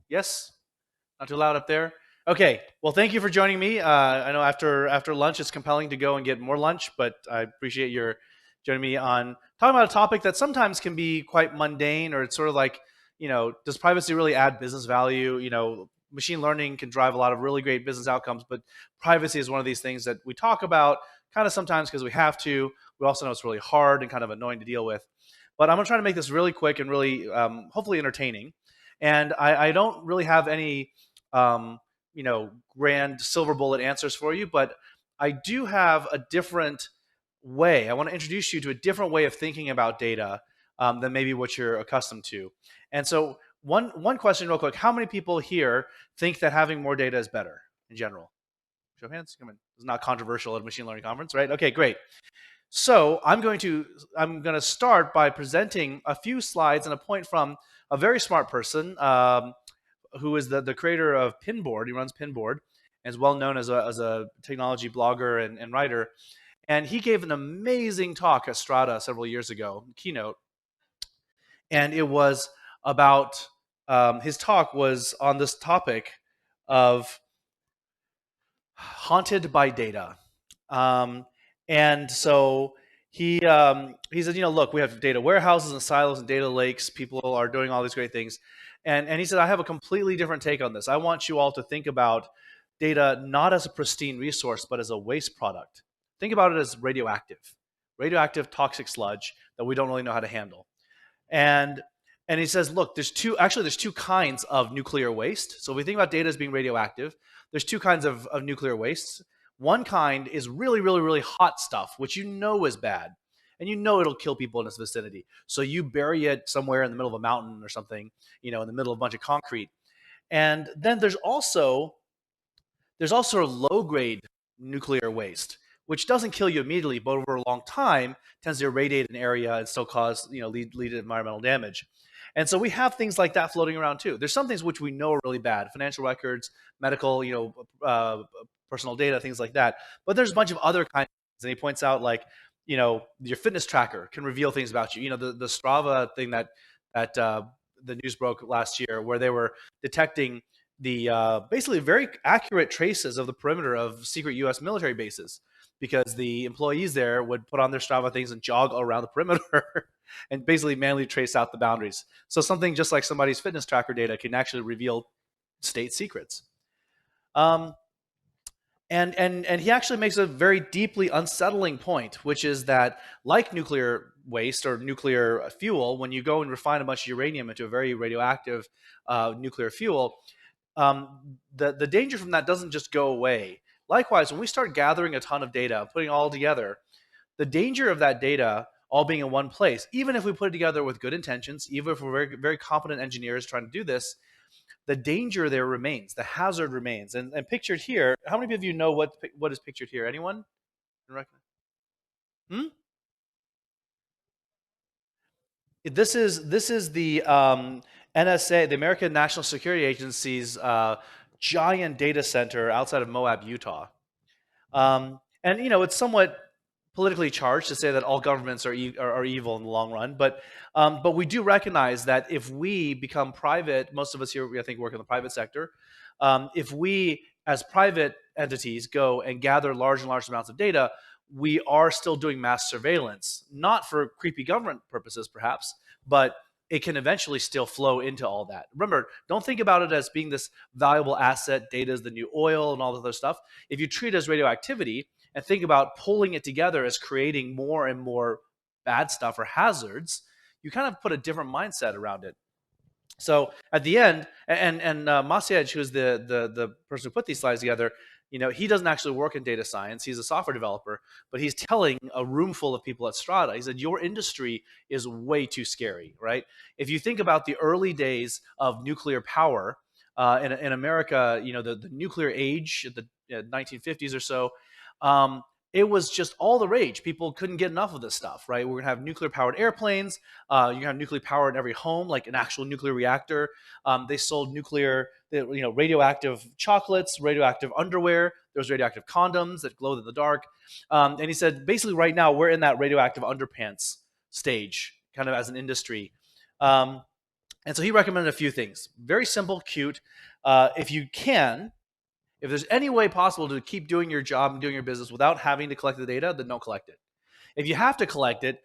Yes? Not too loud up there? Okay. Well, thank you for joining me. I know after lunch it's compelling to go and get more lunch, but I appreciate your joining me on talking about a topic that sometimes can be quite mundane, or it's sort of like, does privacy really add business value? Machine learning can drive a lot of really great business outcomes, but privacy is one of these things that we talk about kind of sometimes because we have to. We also know it's really hard and kind of annoying to deal with. But I'm gonna try to make this really quick and really hopefully entertaining. And I don't really have any um, grand silver bullet answers for you, but I do have a different way. I want to introduce you to a different way of thinking about data than maybe what you're accustomed to. And so, one question, real quick: how many people here think that having more data is better in general? Show of hands. Come on. It's not controversial at a machine learning conference, right? Okay, great. So I'm going to start by presenting a few slides and a point from a very smart person who is the creator of Pinboard. He runs Pinboard and is well known as a technology blogger and writer. And he gave an amazing talk at Strata several years ago, keynote, and it was about his talk was on this topic of haunted by data. Um, and so he said, look, we have data warehouses and silos and data lakes. People are doing all these great things. And he said, I have a completely different take on this. I want you all to think about data not as a pristine resource, but as a waste product. Think about it as radioactive toxic sludge that we don't really know how to handle. And and he says, look, there's two kinds of nuclear waste. So if we think about data as being radioactive, there's two kinds of nuclear wastes. One kind is really, really, really hot stuff, which you know is bad. And you know it'll kill people in its vicinity. So you bury it somewhere in the middle of a mountain or something, in the middle of a bunch of concrete. And then there's also low grade nuclear waste, which doesn't kill you immediately, but over a long time tends to irradiate an area and still cause, lead to environmental damage. And so we have things like that floating around too. There's some things which we know are really bad: financial records, medical, personal data, things like that. But there's a bunch of other kinds. And he points out, like, your fitness tracker can reveal things about you. The Strava thing that the news broke last year, where they were detecting the basically very accurate traces of the perimeter of secret U.S. military bases, because the employees there would put on their Strava things and jog around the perimeter and basically manually trace out the boundaries. So something just like somebody's fitness tracker data can actually reveal state secrets. Um, and he actually makes a very deeply unsettling point, which is that, like nuclear waste or nuclear fuel, when you go and refine a bunch of uranium into a very radioactive nuclear fuel, the danger from that doesn't just go away. Likewise, when we start gathering a ton of data, putting it all together, the danger of that data all being in one place, even if we put it together with good intentions, even if we're very, very competent engineers trying to do this, the danger there remains, the hazard remains. And pictured here, how many of you know what is pictured here? Anyone? Hmm? This is the NSA, the American National Security Agency's giant data center outside of Moab, Utah. And it's somewhat politically charged to say that all governments are evil in the long run, but we do recognize that if we become private, most of us here, I think, work in the private sector. If we, as private entities, go and gather large and large amounts of data, we are still doing mass surveillance, not for creepy government purposes, perhaps, but it can eventually still flow into all that. Remember, don't think about it as being this valuable asset. Data is the new oil and all this other stuff. If you treat it as radioactivity and think about pulling it together as creating more and more bad stuff or hazards, you kind of put a different mindset around it. So at the end, and Masiej, who's the person who put these slides together, he doesn't actually work in data science. He's a software developer, but he's telling a room full of people at Strata. He said, your industry is way too scary, right? If you think about the early days of nuclear power in America, the nuclear age, the 1950s or so, it was just all the rage. People couldn't get enough of this stuff, right? We're gonna have nuclear powered airplanes. You're gonna have nuclear power in every home, like an actual nuclear reactor. They sold radioactive chocolates, radioactive underwear. There was radioactive condoms that glowed in the dark. And he said, basically, right now we're in that radioactive underpants stage, kind of as an industry. Um, And so he recommended a few things. Very simple, cute. If you can, if there's any way possible to keep doing your job and doing your business without having to collect the data, then don't collect it. If you have to collect it,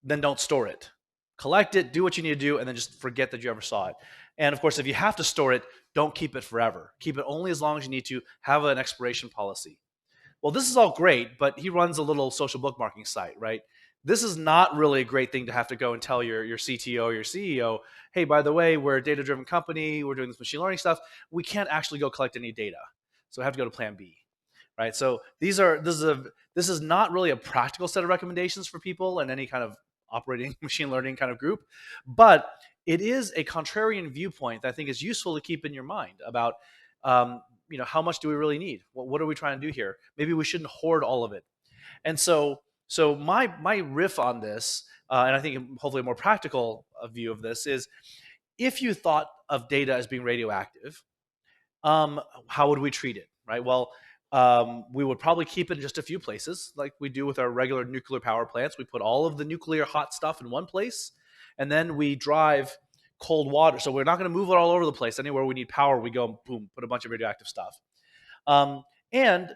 then don't store it. Collect it, do what you need to do, and then just forget that you ever saw it. And of course, if you have to store it, don't keep it forever. Keep it only as long as you need to. Have an expiration policy. Well, this is all great, but he runs a little social bookmarking site, right? This is not really a great thing to have to go and tell your CTO or your CEO, hey, by the way, we're a data-driven company, we're doing this machine learning stuff. We can't actually go collect any data. So I have to go to plan B, right? So this is not really a practical set of recommendations for people in any kind of operating machine learning kind of group, but it is a contrarian viewpoint that I think is useful to keep in your mind about how much do we really need? What are we trying to do here? Maybe we shouldn't hoard all of it. And so my riff on this, and I think hopefully a more practical view of this is, if you thought of data as being radioactive, how would we treat it, right? Well, we would probably keep it in just a few places, like we do with our regular nuclear power plants. We put all of the nuclear hot stuff in one place, and then we drive cold water. So we're not going to move it all over the place. Anywhere we need power, we go and boom, put a bunch of radioactive stuff. And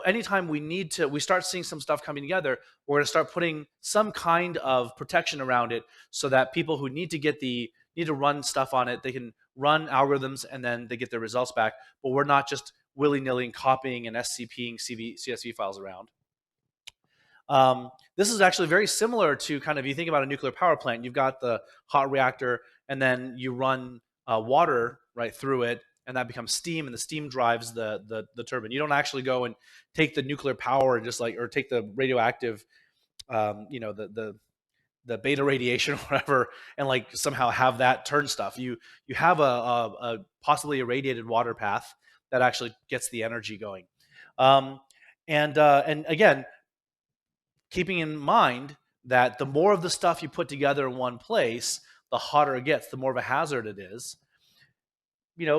anytime we start seeing some stuff coming together, we're going to start putting some kind of protection around it, so that people who need to run stuff on it, they can run algorithms and then they get their results back. But we're not just willy-nilly copying and SCPing CSV files around. This is actually very similar to kind of, you think about a nuclear power plant, you've got the hot reactor, and then you run water right through it, and that becomes steam, and the steam drives the turbine. You don't actually go and take the nuclear power and or take the radioactive, the beta radiation or whatever, and like somehow have that turn stuff. You have a possibly irradiated water path that actually gets the energy going. And again, keeping in mind that the more of the stuff you put together in one place, the hotter it gets, the more of a hazard it is.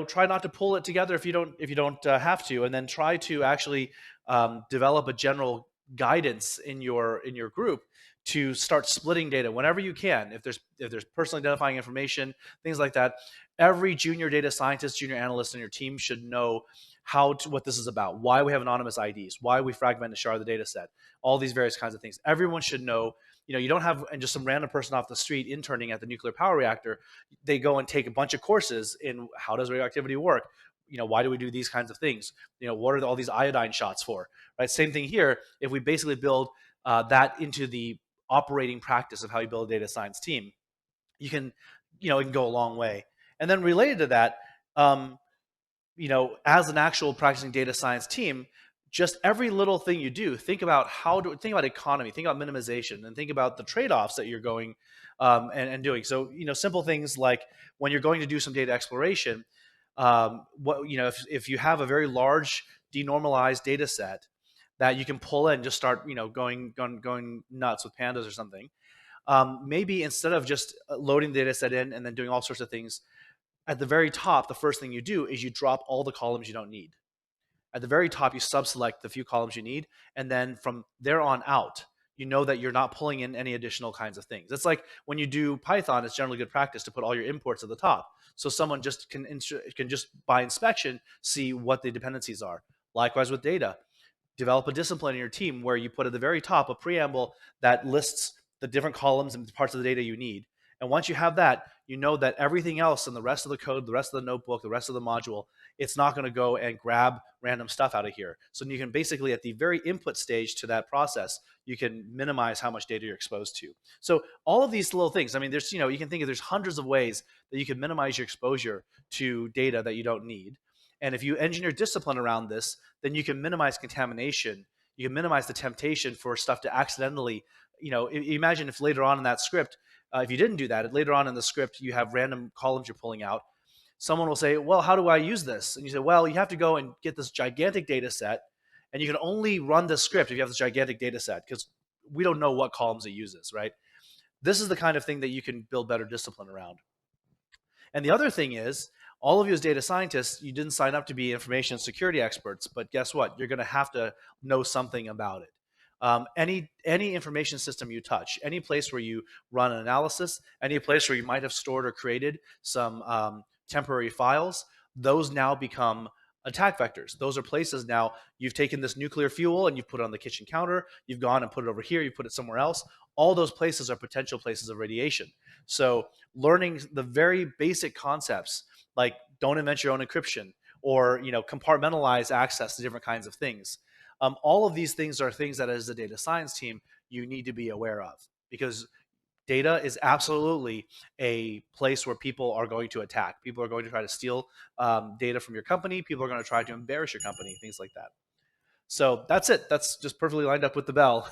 Try not to pull it together if you don't have to, and then try to actually develop a general guidance in your group to start splitting data whenever you can. If there's personally identifying information, things like that, every junior data scientist, junior analyst in your team should know what this is about, why we have anonymous IDs, why we fragment and shard the data set, all these various kinds of things. Everyone should know. You don't have just some random person off the street interning at the nuclear power reactor. They go and take a bunch of courses in how does radioactivity work? Why do we do these kinds of things? What are all these iodine shots for? Right. Same thing here. If we basically build that into the operating practice of how you build a data science team, you can, it can go a long way. And then related to that, as an actual practicing data science team, just every little thing you do, think about economy, think about minimization, and think about the trade-offs that you're going and doing. So, simple things like when you're going to do some data exploration, if you have a very large denormalized data set that you can pull in and just start, going nuts with pandas or something, maybe instead of just loading the data set in and then doing all sorts of things, at the very top, the first thing you do is you drop all the columns you don't need. At the very top, you subselect the few columns you need, and then from there on out, you know that you're not pulling in any additional kinds of things. It's like when you do Python, it's generally good practice to put all your imports at the top, so someone just can just by inspection see what the dependencies are. Likewise with data, develop a discipline in your team where you put at the very top a preamble that lists the different columns and parts of the data you need. And once you have that, you know that everything else in the rest of the code, the rest of the notebook, the rest of the module, it's not going to go and grab random stuff out of here. So you can basically, at the very input stage to that process, you can minimize how much data you're exposed to. So all of these little things, I mean, there's, you can think of, there's hundreds of ways that you can minimize your exposure to data that you don't need. And if you engineer discipline around this, then you can minimize contamination. You can minimize the temptation for stuff to accidentally, imagine if later on in that script, if you didn't do that, later on in the script, you have random columns you're pulling out. Someone will say, well, how do I use this? And you say, well, you have to go and get this gigantic data set, and you can only run the script if you have this gigantic data set, because we don't know what columns it uses, right? This is the kind of thing that you can build better discipline around. And the other thing is, all of you as data scientists, you didn't sign up to be information security experts, but guess what? You're going to have to know something about it. Any information system you touch, any place where you run an analysis, any place where you might have stored or created some temporary files, those now become attack vectors. Those are places now you've taken this nuclear fuel and you've put it on the kitchen counter, you've gone and put it over here, you put it somewhere else. All those places are potential places of radiation. So learning the very basic concepts like don't invent your own encryption or compartmentalize access to different kinds of things. All of these things are things that as a data science team you need to be aware of because data is absolutely a place where people are going to attack. People are going to try to steal data from your company. People are going to try to embarrass your company, things like that. So that's it. That's just perfectly lined up with the bell.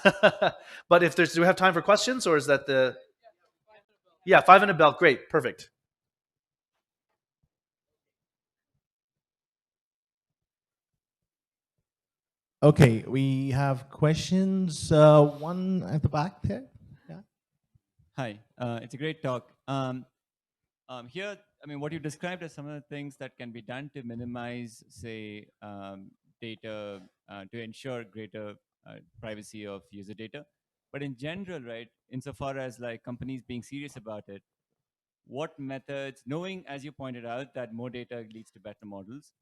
But if do we have time for questions, or is that the? Yeah, 5 minute bell. Great, perfect. Okay, we have questions. One at the back there. Yeah. Hi, it's a great talk. Here, I mean, what you described as some of the things that can be done to minimize, say, data to ensure greater privacy of user data. But in general, right, insofar as like companies being serious about it, what methods, knowing, as you pointed out, that more data leads to better models,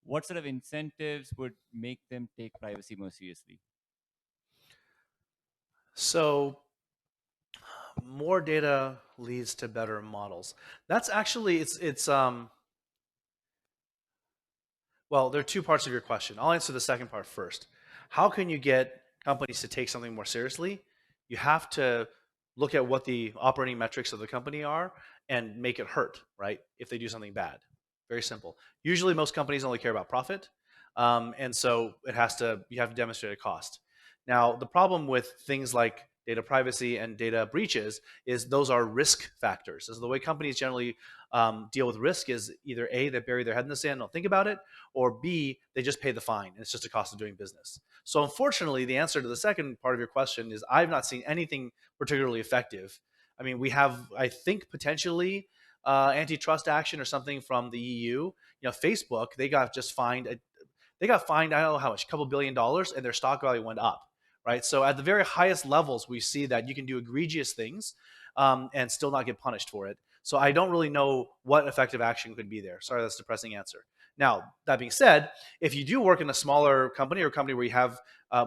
what sort of incentives would make them take privacy more seriously? So more data leads to better models. That's actually it's. Well, there are two parts of your question. I'll answer the second part first. How can you get companies to take something more seriously? You have to look at what the operating metrics of the company are and make it hurt, right? If they do something bad. Very simple. Usually, most companies only care about profit, and so you have to demonstrate a cost. Now, the problem with things like data privacy and data breaches is those are risk factors. So the way companies generally deal with risk is either A, they bury their head in the sand, don't think about it, or B, they just pay the fine. And it's just a cost of doing business. So unfortunately, the answer to the second part of your question is I've not seen anything particularly effective. I mean, we have, I think, potentially antitrust action or something from the EU. Facebook, they got fined, I don't know how much, a couple $1 billion, and their stock value went up, right? So at the very highest levels, we see that you can do egregious things and still not get punished for it. So I don't really know what effective action could be there. Sorry, that's a depressing answer. Now, that being said, if you do work in a smaller company or a company where you have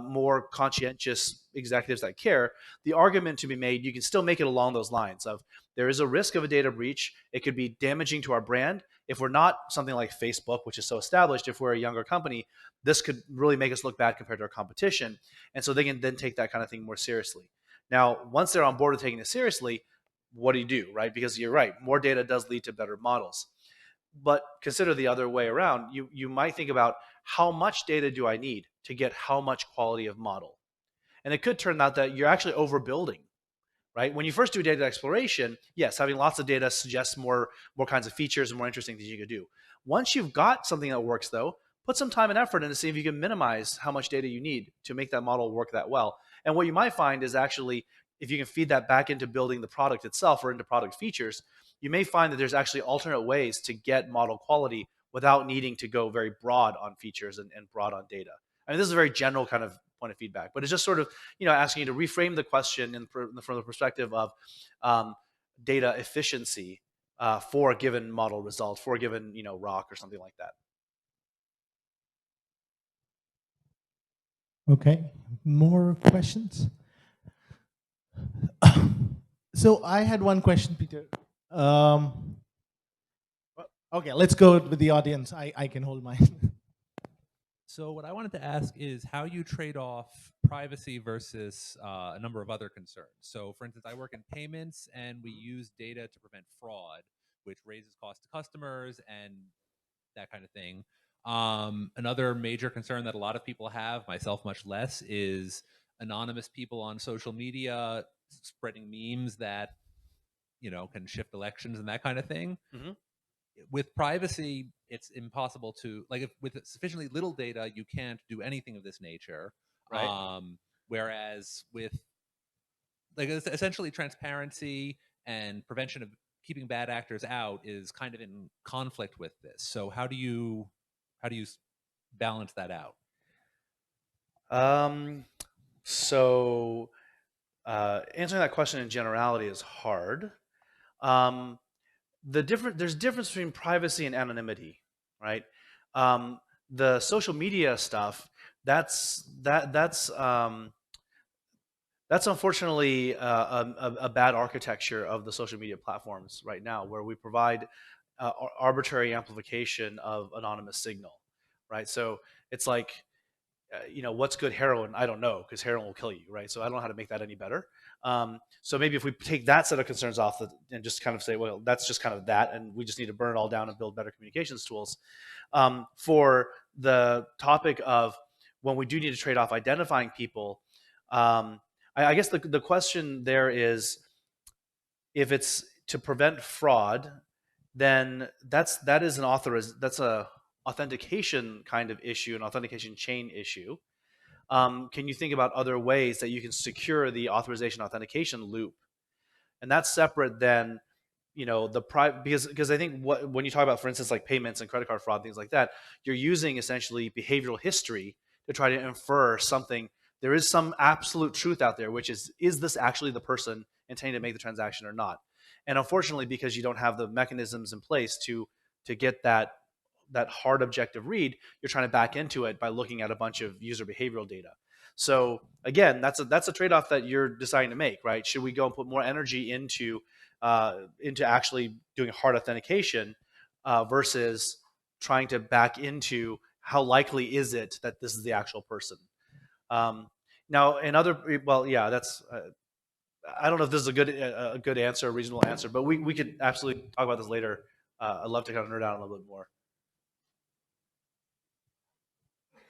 more conscientious executives that care, the argument to be made, you can still make it along those lines of there is a risk of a data breach. It could be damaging to our brand. If we're not something like Facebook, which is so established, if we're a younger company, this could really make us look bad compared to our competition. And so they can then take that kind of thing more seriously. Now, once they're on board with taking it seriously, what do, right? Because you're right, more data does lead to better models. But consider the other way around. You might think about how much data do I need to get how much quality of model? And it could turn out that you're actually overbuilding, right? When you first do data exploration, yes, having lots of data suggests more kinds of features and more interesting things you could do. Once you've got something that works, though, put some time and effort in to see if you can minimize how much data you need to make that model work that well. And what you might find is actually, if you can feed that back into building the product itself or into product features, you may find that there's actually alternate ways to get model quality without needing to go very broad on features and broad on data. I mean, this is a very general kind of point of feedback, but it's just sort of asking you to reframe the question from the perspective of um, data efficiency for a given model result, for a given rock or something like that. Okay. More questions? So I had one question, Peter. Okay, let's go with the audience. I can hold mine. So what I wanted to ask is how you trade off privacy versus a number of other concerns. So for instance, I work in payments and we use data to prevent fraud, which raises cost to customers and that kind of thing. Another major concern that a lot of people have, myself much less, is anonymous people on social media spreading memes that can shift elections and that kind of thing. Mm-hmm. With privacy, it's impossible to with sufficiently little data, you can't do anything of this nature. Right. Whereas with essentially transparency and prevention of keeping bad actors out is kind of in conflict with this. So how do you balance that out? Um, So answering that question in generality is hard. Um, there's difference between privacy and anonymity, right? The social media stuff, that's unfortunately a bad architecture of the social media platforms right now, where we provide arbitrary amplification of anonymous signal, right? So it's like, what's good heroin? I don't know, because heroin will kill you, right? So I don't know how to make that any better. So maybe if we take that set of concerns off and just kind of say, well, that's just kind of that, and we just need to burn it all down and build better communications tools. For the topic of when we do need to trade off identifying people, I guess the question there is, if it's to prevent fraud, then that's a authentication kind of issue, an authentication chain issue. Can you think about other ways that you can secure the authorization authentication loop? And that's separate than, because I think when you talk about, for instance, like payments and credit card fraud, things like that, you're using essentially behavioral history to try to infer something. There is some absolute truth out there, which is this actually the person intending to make the transaction or not? And unfortunately, because you don't have the mechanisms in place to get that hard objective read, you're trying to back into it by looking at a bunch of user behavioral data. So again, that's a trade-off that you're deciding to make, right? Should we go and put more energy into actually doing hard authentication versus trying to back into how likely is it that this is the actual person? Now, that's. I don't know if this is a good answer, a reasonable answer, but we could absolutely talk about this later. I'd love to kind of nerd out a little bit more.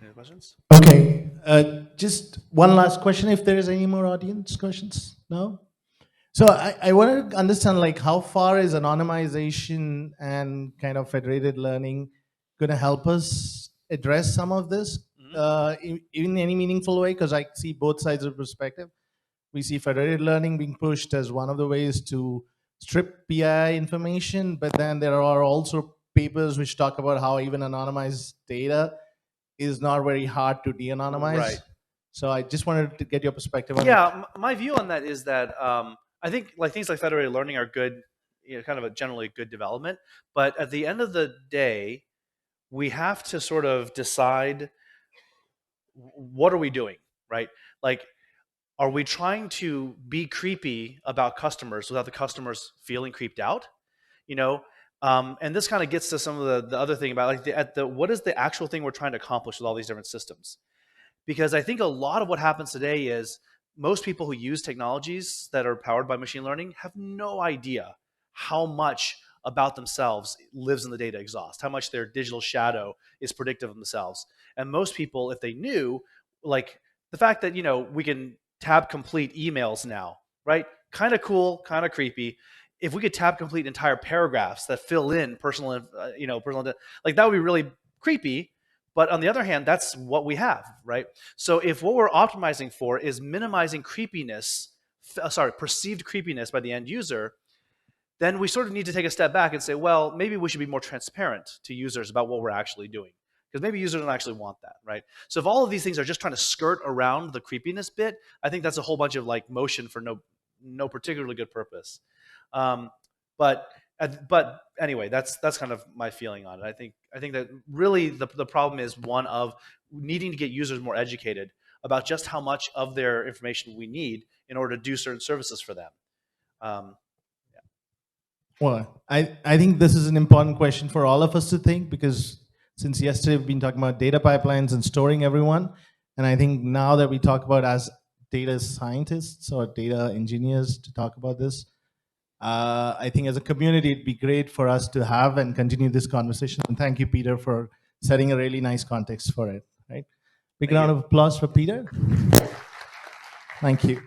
Any questions? Okay, just one last question, if there is any more audience questions. No? So I wanted to understand, like, how far is anonymization and kind of federated learning going to help us address some of this in any meaningful way? Because I see both sides of the perspective. We see federated learning being pushed as one of the ways to strip PII information, but then there are also papers which talk about how even anonymized data is not very hard to de-anonymize. Right. So I just wanted to get your perspective on it. Yeah, my view on that is that I think things like federated learning are good, kind of a generally good development. But at the end of the day, we have to sort of decide, what are we doing, right? Like, are we trying to be creepy about customers without the customers feeling creeped out? And this kind of gets to some of the other thing about, like, what is the actual thing we're trying to accomplish with all these different systems? Because I think a lot of what happens today is most people who use technologies that are powered by machine learning have no idea how much about themselves lives in the data exhaust, how much their digital shadow is predictive of themselves. And most people, if they knew, like, the fact that, we can tab complete emails now, right? Kind of cool, kind of creepy. If we could tab complete entire paragraphs that fill in personal, like, that would be really creepy. But on the other hand, that's what we have, right? So if what we're optimizing for is minimizing creepiness, perceived creepiness by the end user, then we sort of need to take a step back and say, well, maybe we should be more transparent to users about what we're actually doing. Because maybe users don't actually want that, right? So if all of these things are just trying to skirt around the creepiness bit, I think that's a whole bunch of, like, motion for no particularly good purpose. But anyway, that's kind of my feeling on it. I think that really the problem is one of needing to get users more educated about just how much of their information we need in order to do certain services for them. Well, I think this is an important question for all of us to think, because since yesterday we've been talking about data pipelines and storing everyone. And I think now that we talk about as data scientists or data engineers to talk about this, I think as a community, it'd be great for us to have and continue this conversation. And thank you, Peter, for setting a really nice context for it. Right? Big round of applause for Peter. Thank you.